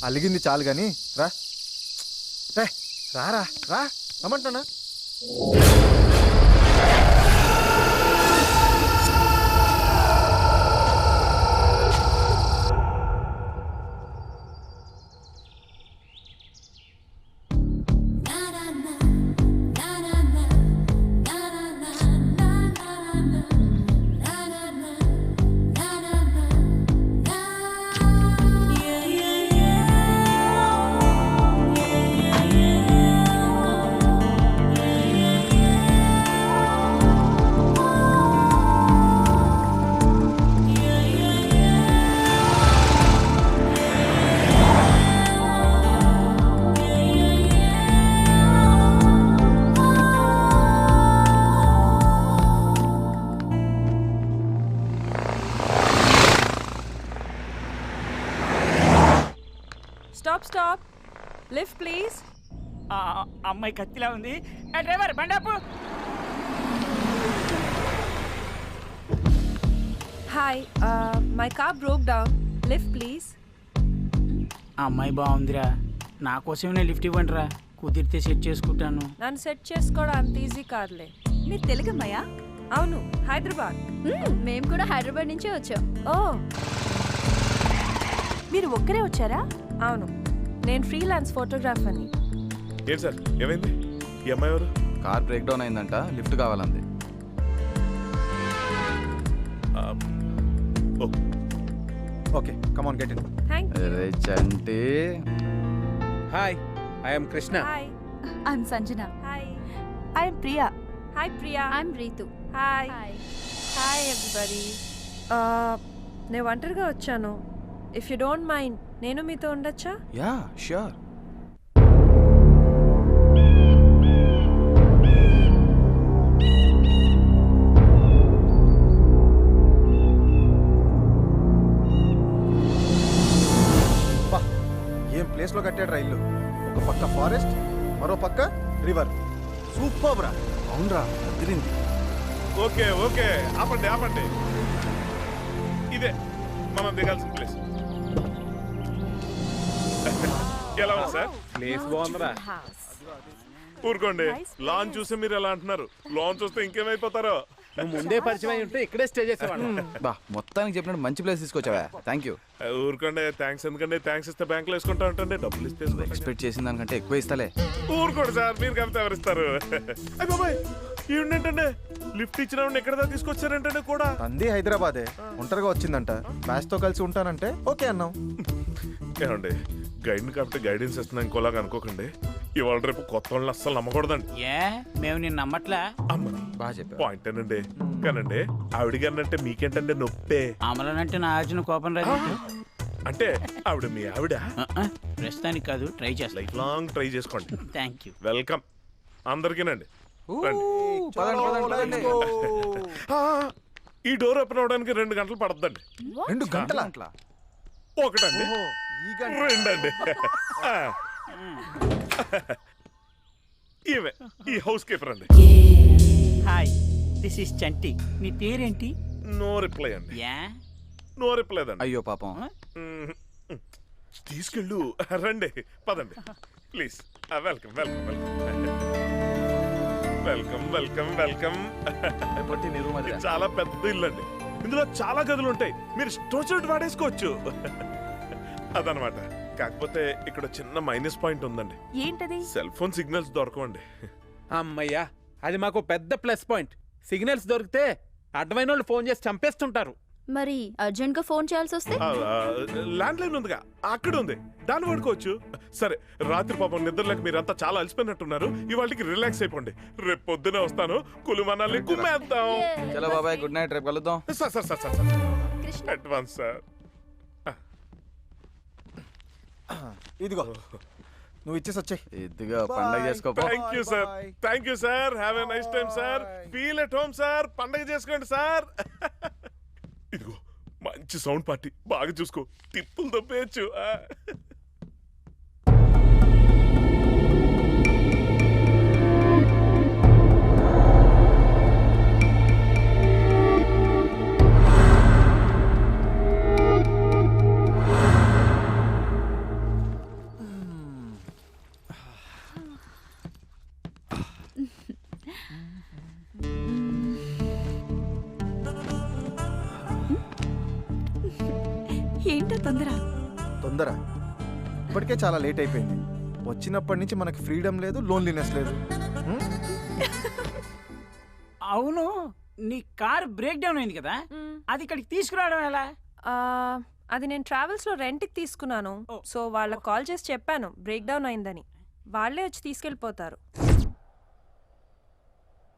అలిగింది చాలు గాని రా. రే రారా రా రమ్మంటున్నా. Stop lift please. అమ్మాయి కత్తిలా ఉంది. డ్రైవర్ బండాపు. Hi my car broke down, lift please. అమ్మాయి బాగుందిరా, నా కోసమే లిఫ్ట్ ఇవ్వండిరా, కుదిరితే సెట్ చేసుకుంటాను. నన్ను సెట్ చేసుకోవడం అంత ఈజీ కాదులే. మీరు తెలుగమ్మాయా? అవును, హైదరాబాద్. మేము కూడా హైదరాబాద్ నుంచే వచ్చాం. ఓ మీరు ఒక్కరే వచ్చారా? అవును, నేను ఫ్రీలాన్స్ ఫోటోగ్రాఫర్ని. ఏంటి సార్ ఏమైంది? ఈ అమ్మాయి ఎవరు? కార్ బ్రేక్ డౌన్ అయిందంట, లిఫ్ట్ కావాలంది. Okay come on get in. Thank you. అరే చంటి. Hi, I'm Krishna. Hi. I'm Sanjana. Hi. I'm Priya. Hi Priya. I'm Ritu. Hi. Hi everybody. నేను ఒంటరిగా వచ్చాను. ఇఫ్ యూ డోంట్ మైండ్ నేను మీతో ఉండొచ్చా? Yeah sure. ఏం ప్లేస్ లో కట్టాడు రైలు. ఒక పక్క ఫారెస్ట్, మరో పక్క రివర్. సూపర్ రా. అవునరా, అదిరింది. ఓకే ఓకే ఆపండి ఆపండి, ఇదే మనం దిగాల్సిన ప్లేస్. ఎలా ఉంది సార్? ప్లేస్ బాగుందిరా. ఊరుకోండి, లాన్ చూసి మీరు ఎలా అంటున్నారు? లాన్ చూస్తే ఇంకేమైపోతారో. నువ్వు ముందే పరిచయం అయి ఉంటే ఇక్కడే స్టే చేసేవాడు. బా మొత్తానికి చెప్పినట్టు మంచి ప్లేస్ తీసుకొచ్చావా. Thank you. ఊరుకోండి, థ్యాంక్స్ ఎందుకండి? థ్యాంక్స్ ఇస్తే బ్యాంకులో వేసుకుంటా ఉంటండి, డబ్బులు ఇస్తే ఎక్స్పెక్ట్ చేసిన దానికంటే ఎక్కువ ఇస్తాలే. ఊరుకోండి సార్, మీరు కలిపితే ఎవరిస్తారు? అయ్య బాబాయ్, ఏంటంటే లిఫ్ట్ ఇచ్చిన ఎక్కడ దాకా తీసుకొచ్చారంటే కూడా అంది హైదరాబాదే, ఒంటరిగా వచ్చిందంట. బ్యాచ్ తో కలిసి ఉంటానంటే ఓకే అన్నాం. ఏమండి, గైడ్ని కాబట్టి గైడెన్స్ ఇస్తున్నా ఇంకోలాగా అనుకోకండి. ఇవాళ రేపు కొత్త వాళ్ళని అస్సలు నమ్మకూడదండి. ఏ మేము నిన్ను నమ్మట్లా? అమ్మని బాగా చెప్పా. పాయింట్ ఏనండి, కానండి ఆవిడ గారినంటే మీకేంటంటే నొప్పే. అమలనంటే నా అర్జున కోపం రాదు. అంటే ఆవిడ మీ ఆవిడ? ప్రస్తుతానికి కాదు, ట్రై చేస్తా. లైఫ్ లాంగ్ ట్రై చేసుకోండి. Thank you. వెల్కమ్ అందరికీనండి. ఆ, ఈ డోర్ ఓపెన్ అవడానికి 2 గంటలు పడుతుందండి. 2 గంటల ఒకటండి, రెండండి. ఈమె ఈ హౌస్ కీపర్ అండి. హాయ్, దిస్ ఇస్ చంటి. నీ పేరేంటి? నో రిప్లై అండి. యా? నో రిప్లై అండి. అయ్యో పాపం. తీసుకెళ్ళు, రండి పదండి please. Welcome welcome welcome welcome welcome welcome. చాలా పెద్ద ఇల్లు అండి, ఇందులో చాలా గదులు ఉంటాయి, మీరు స్టోచర్డ్ వాడేసుకోవచ్చు. అదనమాట. కాకపోతే ఇక్కడ చిన్న మైనస్ పాయింట్ ఉందండి. ఏంటది? సెల్ ఫోన్ సిగ్నల్స్ దొరకవండి. అమ్మయ్యా, అది మాకు పెద్ద ప్లస్ పాయింట్. సిగ్నల్స్ దొరికితే అడ్వైన వాళ్ళు ఫోన్ చేసి చంపేస్తుంటారు. మరి అర్జెంట్ గా ఫోన్ చేయాల్సి వస్తే? ల్యాండ్ లైన్ ఉందిగా, అక్కడ ఉంది, దాన్ని వాడుకోవచ్చు. సరే, రాత్రి పాపం నిద్రలేక మీరంతా చాలా అలసిపోయినట్టున్నారు. ఇవాళకి రిలాక్స్ అయిపోండి, రేపు పొద్దునే వస్తాను, కులుమనాలి కుమ్మేద్దాం. చలో బాబాయ్, గుడ్ నైట్, రేపు కలుద్దాం. Sir sir sir sir Krishna, advance sir. ఇదిగో నువ్వు ఇచ్చేసి వచ్చే. ఇదిగో పండగ చేసుకో. Thank you sir, thank you sir. Have a nice time sir. Feel at home sir. పండగ చేసుకోండి సార్. ఇదిగో మంచి సౌండ్ పార్టీ, బాగా చూసుకో, టిప్పులు తప్పేయచ్చు. ఏంటో తొందర? తొందర ఇప్పటికే చాలా లేట్ అయిపోయింది. వచ్చినప్పటి నుంచి మనకి ఫ్రీడమ్ లేదు, లోన్లీనెస్ లేదు. హ్మ్? అవును, నీ కార్ బ్రేక్ డౌన్ అయింది కదా, అది ఇక్కడికి తీసుకురావడం ఎలా? అది నేను ట్రావెల్స్లో రెంట్కి తీసుకున్నాను. ఓ. సో వాళ్ళకి కాల్ చేసి చెప్పాను బ్రేక్ డౌన్ అయిందని. వాళ్ళే వచ్చి తీసుకెళ్ళిపోతారు.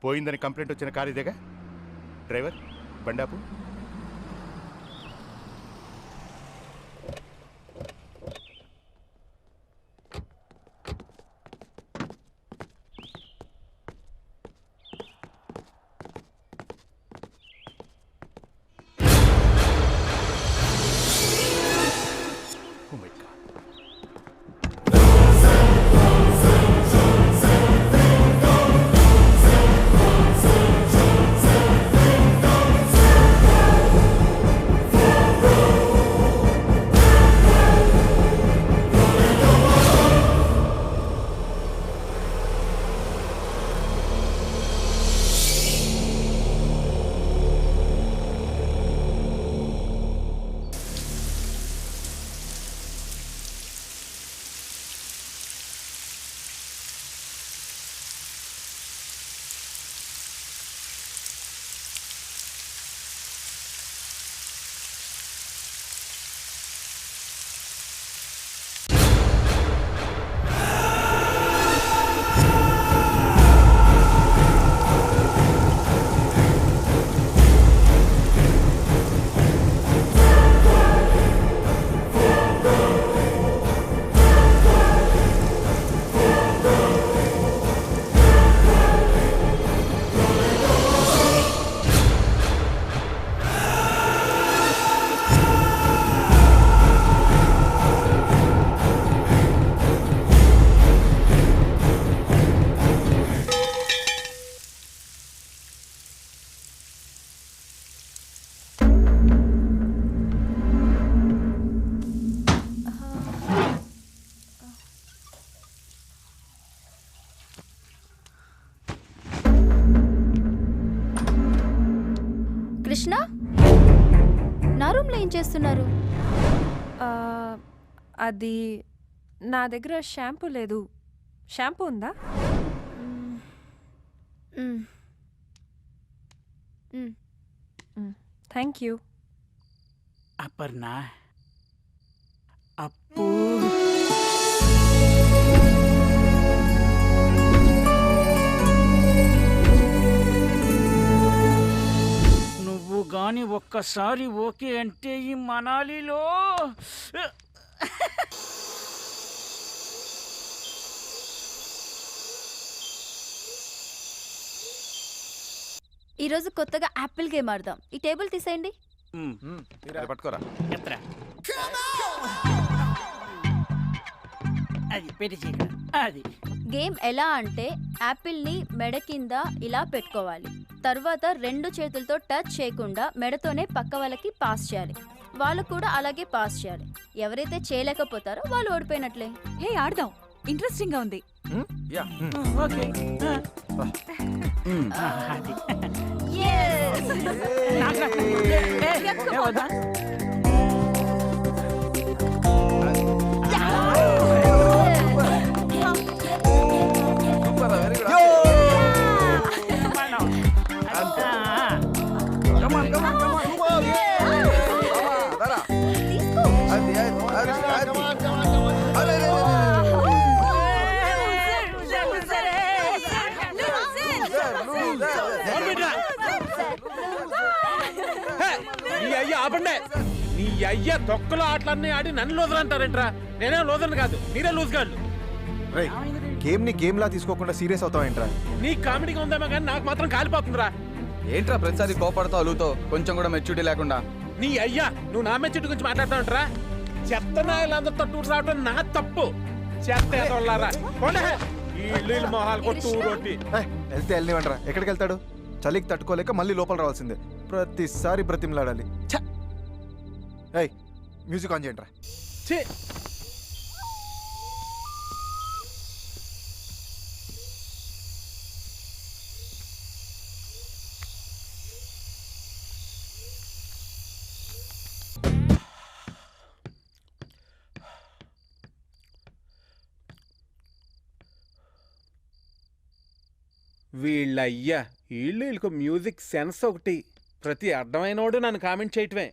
పోయిందని కంప్లైంట్ వచ్చిన కారు ఇదేగా. డ్రైవర్ బండాపు. Oh my God. కృష్ణ, నా రూమ్లో ఏం చేస్తున్నారు? అది నా దగ్గర షాంపూ లేదు. షాంపూ ఉందా? Thank you. అపర్ణ, అప్పు నువ్వు గాని ఒక్కసారి ఓకే అంటే ఈ మనాలిలో ఈరోజు కొత్తగా యాపిల్ గేమ్ ఆడదాం. ఈ టేబుల్ తీసేయండి. అది పట్టుకోరా. ఎత్తరా. అది పెట్టి చేయగల. అది గేమ్ ఎలా అంటే యాపిల్ని మెడ కింద ఇలా పెట్టుకోవాలి. తర్వాత రెండు చేతులతో టచ్ చేయకుండా మెడతోనే పక్క వాళ్ళకి పాస్ చేయాలి. వాళ్ళు కూడా అలాగే పాస్ చేయాలి. ఎవరైతే చేయలేకపోతారో వాళ్ళు ఓడిపోయినట్లే. హే, ఆడదాం. ఇంట్రెస్టింగ్ గా ఉంది. యా. ఓకే. అది Yes! వద్దా? నీ అయ్య ఆపండే. నీ అయ్య తొక్కలో ఆటలన్నీ ఆడి నన్ను లూజర్ అంటారేంట్రా? నేనే లూజర్ కాదు, మీరే లూజ్ గాళ్ళు. రేయ్, గేమ్ ని గేమ్ లా తీసుకోకుండా సీరియస్ అవుతావేంట్రా? నీ కామెడీగా ఉందేమో కానీ నాకు మాత్రం కాలిపోతుందిరా. ఏంట్రా ప్రతిసారి కోపడతావు అలుగుతో, కొంచెం కూడా మెచ్యూరిటీ లేకుండా? నీ అయ్యా నువ్వు నా మెచ్యూరిటీ గురించి మాట్లాడతావుంటరా? చెత్త నాయలందరితో టూర్ రావడం నా తప్పు. చెత్త ఏదోళ్ళారా ఈ ఇల్లు మొహాలు కొట్టు రోటి. వెళ్తే వెళ్ళనివ్వండిరా. ఎక్కడికి వెళ్తాడు? చలికి తట్టుకోలేక మళ్ళీ లోపల రావాల్సిందే. ప్రతిసారి బ్రతిమలాడాలి. ఏయ్, మ్యూజిక్ ఆన్ చేయండిరా. ఛీ. వీళ్ళయ్యా వీళ్ళకు మ్యూజిక్ సెన్స్ ఒకటి. ప్రతి అర్థమైనోడు నన్ను కామెంట్ చేయటమే.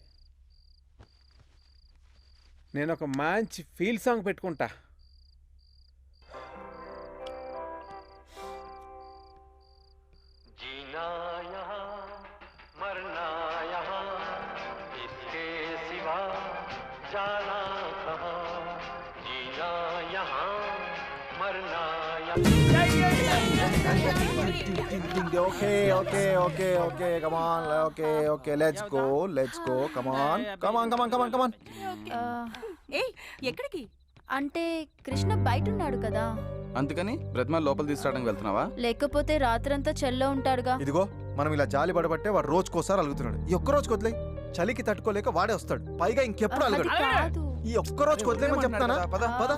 నేను ఒక మంచి ఫీల్ సాంగ్ పెట్టుకుంటా. Okay okay okay okay come on okay okay let's go come on come on come on come on come on. ఏయ్ ఎక్కడికి? అంటే కృష్ణ బయట ఉన్నాడు కదా, అందుకని బ్రతిమాల లోపల తీసుకురావడానికి వెళ్తున్నావా? లేకపోతే రాత్రంతా చెల్లో ఉంటాడుగా. ఇదిగో మనం ఇలా జాలి పడబట్టే వాడు రోజుకోసారి అలుగుతున్నాడు. ఈ ఒక్క రోజు వదిలే, చలికి తట్టుకోలేక వాడే వస్తాడు. పైగా ఇంకెప్పుడు అది అలగడు. కాదు. ఈ ఒక్క రోజు వదిలేమని చెప్తానా? పద పద.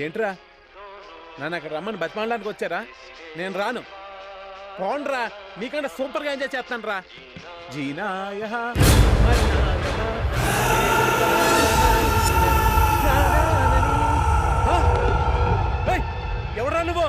ఏంట్రా నన్ను అక్కడ రమ్మని బతిమాలడానికి వచ్చారా? నేను రాను. పోండ్రా, మీకంటే సూపర్గా ఎంజాయ్ చేస్తాను రా. జీనాయ ఎవరా నువ్వు?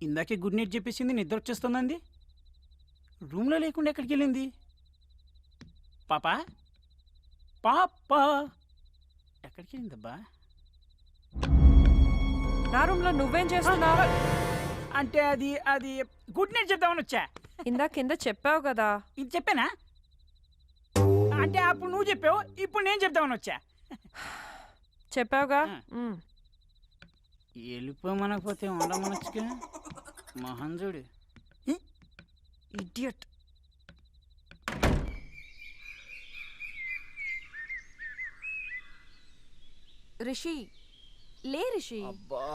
ఇందాకే గుడ్ నైట్ చెప్పేసింది, నిద్ర వచ్చేస్తుందండి. రూమ్లో లేకుండా ఎక్కడికి వెళ్ళింది? పాపా పాపా ఎక్కడికి వెళ్ళిందబ్బా? నా రూమ్ లో నువ్వేం చేస్తున్నావు? అంటే అది అది గుడ్ నైట్ చెప్దామని వచ్చా. ఇందాక కింద చెప్పావు కదా. ఇది చెప్పానా? అంటే అప్పుడు నువ్వు చెప్పావు, ఇప్పుడు నేను చెప్దామని వచ్చా. చెప్పావుగా. వెళ్ళిపోమనకపోతే ఉండమనొచ్చుగా. మహంజుడు ఇడియట్. రిషి లే, రిషి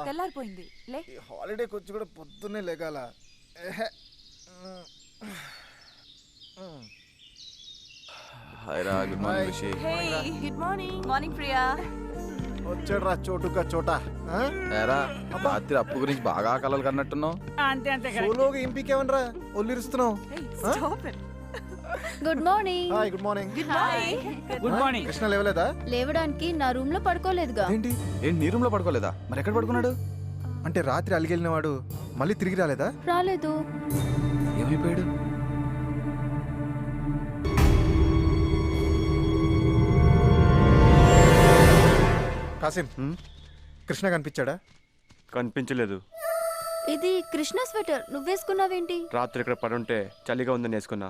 తెల్లారిపోయింది లే. ఈ హాలిడేకి వచ్చి కూడా పొద్దున్నే లేగాల. హాయ్ రా, good morning Rishi. Good morning. Morning Priya. వచ్చాడు రా చోటుగా చోట. ఏరా రాత్రి అప్పు గురించి బాగా కలలు కన్నట్టున్నావు. అంతే అంతే సోలోగా ఇంపికేమనరా ఒల్లిరుస్తున్నావు? Good morning. Hi good morning. Good morning. Krishna లేవలేదా? లేవడానికి నా రూమ్ లో పడుకోలేదుగా. ఏంటి ఏంటి నీ రూమ్ లో పడుకోలేదా? మరి ఎక్కడ పడుకున్నాడు? అంటే రాత్రి అలిగెళ్ళిన వాడు మళ్ళీ తిరిగి రాలేదా? రాలేదు. ఏమైపోయాడు? కాసిం, కృష్ణ కనిపించాడా? కనిపించలేదు. ఇది కృష్ణ స్వెటర్ నువ్వేసుకున్నావేంటి? రాత్రి ఇక్కడ పడుంటే చలిగా ఉందని వేసుకున్నా.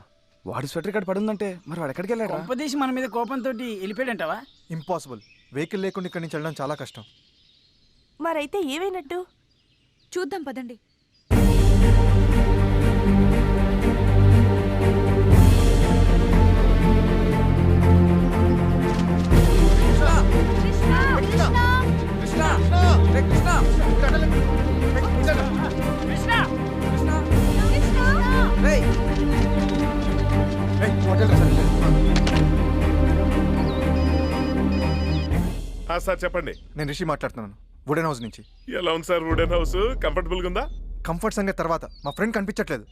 వాడు స్వెటర్ ఇక్కడ పడుందంటే మరి వాడు ఎక్కడికి వెళ్ళాడు? ఉపదేశం మన మీద కోపంతో వెళ్ళిపోయాడంటావా? ఇంపాసిబుల్. వెహికల్ లేకుండా ఇక్కడి నుంచి వెళ్ళడం చాలా కష్టం. మరైతే ఏమైనట్టు చూద్దాం పదండి. సార్ చెప్పండి. నేను రిషి మాట్లాడుతున్నాను, వుడెన్ హౌస్ నుంచి. ఎలా ఉంది సార్ వుడెన్ హౌస్? కంఫర్టబుల్ గా ఉందా? కంఫర్ట్ సంగతి తర్వాత, మా ఫ్రెండ్ కనిపించట్లేదు.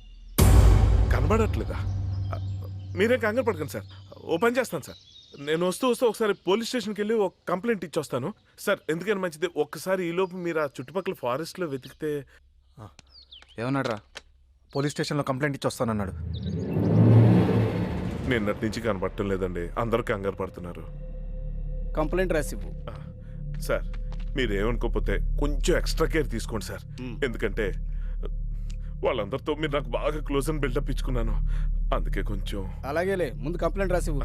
కనబడట్లేదా? మీరేం కంగారు పడకండి సార్, ఓపెన్ చేస్తాను సార్. నేను వస్తూ ఒకసారి పోలీస్ స్టేషన్కి వెళ్ళి ఒక కంప్లైంట్ ఇచ్చొస్తాను సార్. ఎందుకని మంచిది, ఒక్కసారి ఈలోపు మీరు ఆ చుట్టుపక్కల ఫారెస్ట్లో వెతికితే. ఏమన్నాడు రా? పోలీస్ స్టేషన్లో కంప్లైంట్ ఇచ్చి వస్తానన్నాడు. నిన్నటి నుంచి కనపడటం లేదండి, అందరూ కంగారు పడుతున్నారు. కంప్లైంట్ రాసివ్వు. సార్ మీరేమనుకోకపోతే కొంచెం ఎక్స్ట్రా కేర్ తీసుకోండి సార్. ఎందుకంటే వాళ్ళందరితో మీరు నాకు బాగా క్లోజ్ అని బిల్డప్ ఇచ్చుకున్నాను, అందుకే కొంచెం. అలాగేలే, ముందు కంప్లైంట్ రాసివ్వు.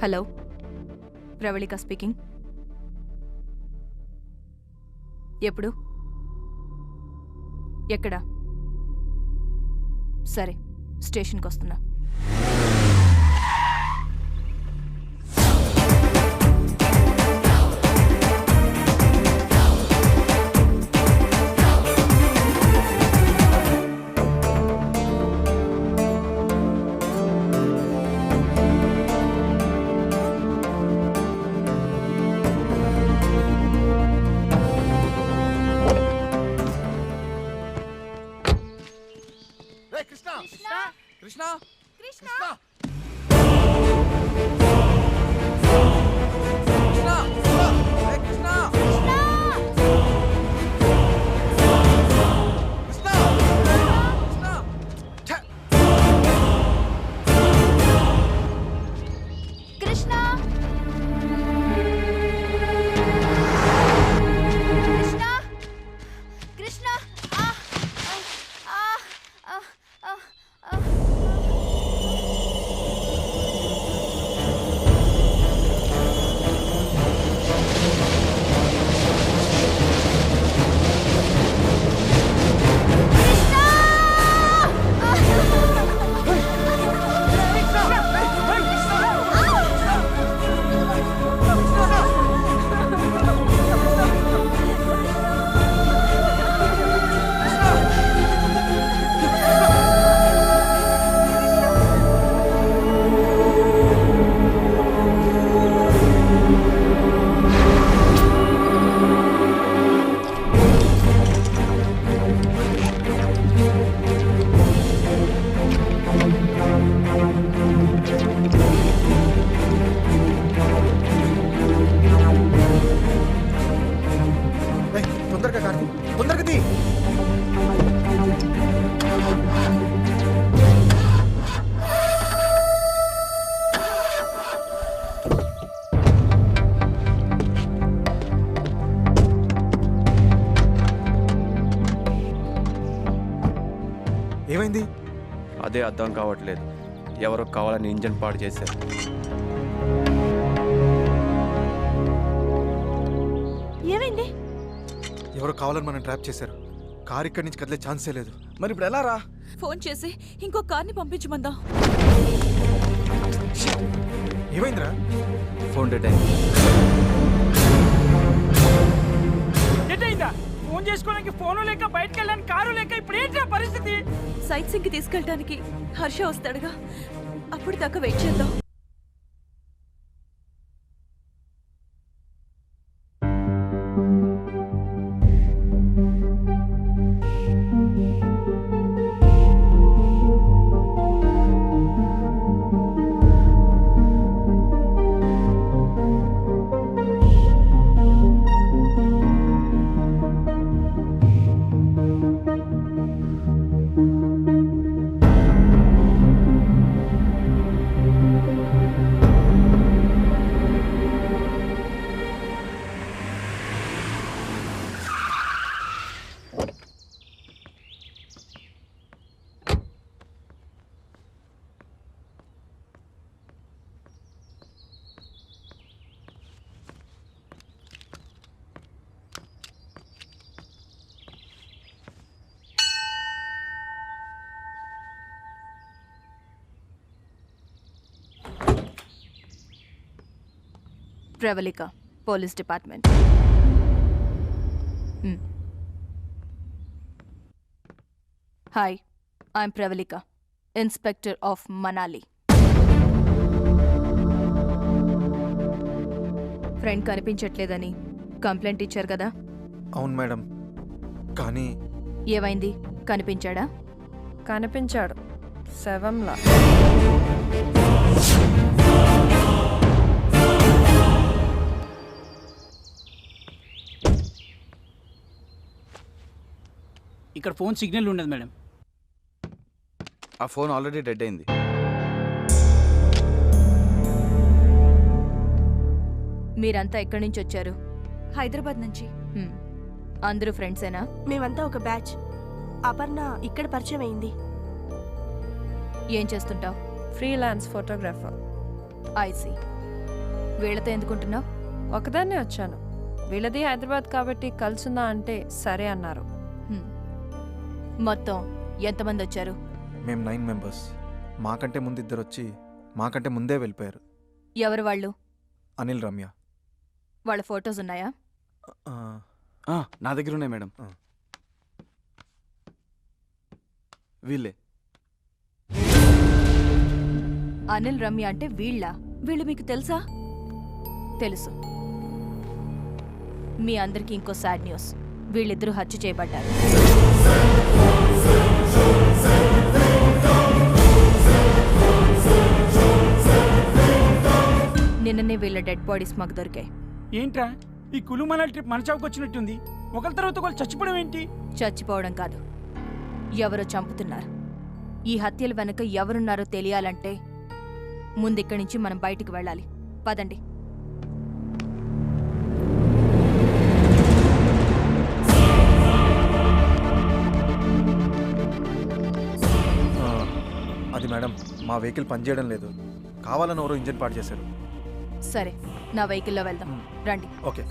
Hello, Pravallika speaking. ఎప్పుడు? ఎక్కడ? సరే, స్టేషన్కి వస్తున్నా. కృష్ణ కృష్ణ తొందరగా కార్తీ, తొందరగా తీ. ఏమైంది? అదే అర్థం కావట్లేదు. ఎవరో కావాలని ఇంజన్ పాడు చేశారు. ఏమైంది? ఎవరో కావాలని మనం ట్రాప్ చేశారు. కార్ ఇక్కడి నుంచి కదిలే ఛాన్సే లేదు. మరి ఇప్పుడు ఎలా రా? ఫోన్ చేసి ఇంకో కార్ని పంపించమందా? ఏమైందిరా? ఫోన్ డేట్ అయింది. ఎటైందా? ఫోన్ చేసుకోవడానికి ఫోను లేక, బయటకు వెళ్ళడానికి కారు లేక, ఇప్పుడు ఏంటి పరిస్థితి? సైట్ సింగ్కి తీసుకెళ్ళడానికి హర్ష వస్తాడుగా, అప్పుడు దాకా వెయిట్ చేద్దాం. Pravallika, police department. Hi, I'm Pravallika, inspector of Manali. Friend కనిపించట్లేదని కంప్లైంట్ ఇచ్చారు కదా? అవును మేడం, కానీ ఏమైంది? కనిపించాడా? కనిపించాడు శవంలా. ఇక్కడ ఫోన్ సిగ్నల్ ఉండదు మేడం. ఆ ఫోన్ ఆల్రెడీ డెడ్ అయింది. మీరంతా ఎక్కడి నుంచి వచ్చారు? హైదరాబాద్ నుంచి. అందరూ ఫ్రెండ్సేనా? మేమంతా ఒక బ్యాచ్. అపర్ణ ఇక్కడ పరిచయం అయింది. ఏం చేస్తుంటావు? Freelance photographer. ఐసీ. వీళ్ళతో ఎందుకుంటున్నావు? ఒకదాన్నే వచ్చాను. వీళ్ళది హైదరాబాద్ కాబట్టి కలుసుందా అంటే సరే అన్నారు. మొత్తం ఎంతమంది వచ్చారు? మేము 9 మెంబర్స్. మాకంటే ముందు 2 వచ్చి మాకంటే ముందే వెళ్ళిపోయారు. ఎవరు వాళ్ళు? అనిల్, రమ్య. వాళ్ళ ఫొటోస్ ఉన్నాయా? నా దగ్గర ఉన్నాయి మేడం. వీళ్ళే. అనిల్, రమ్య అంటే వీళ్ళ? వీళ్ళు మీకు తెలుసా? తెలుసు. మీ అందరికీ ఇంకో సాడ్ న్యూస్. వీళ్ళిద్దరూ హత్య చేయబడ్డారు. నిన్ననే వీళ్ళ డెడ్ బాడీస్ మాకు దొరికాయి. ఏంట్రా ఈ కులుమల ట్రిప్ మన చావుకు వచ్చినట్టుంది. ఒకరి తర్వాత ఒకరు చచ్చిపోవడం ఏంటి? చచ్చిపోవడం కాదు, ఎవరో చంపుతున్నారు. ఈ హత్యల వెనుక ఎవరున్నారో తెలియాలంటే ముందిక్కడి నుంచి మనం బయటికి వెళ్ళాలి. పదండి. అది మేడం, మా వెహికల్ పనిచేయడం లేదు. కావాలని ఎవరో ఇంజిన్ పాడు చేశారు. సరే, నా వెహికల్లో వెళ్దాం. రండి. ఓకే.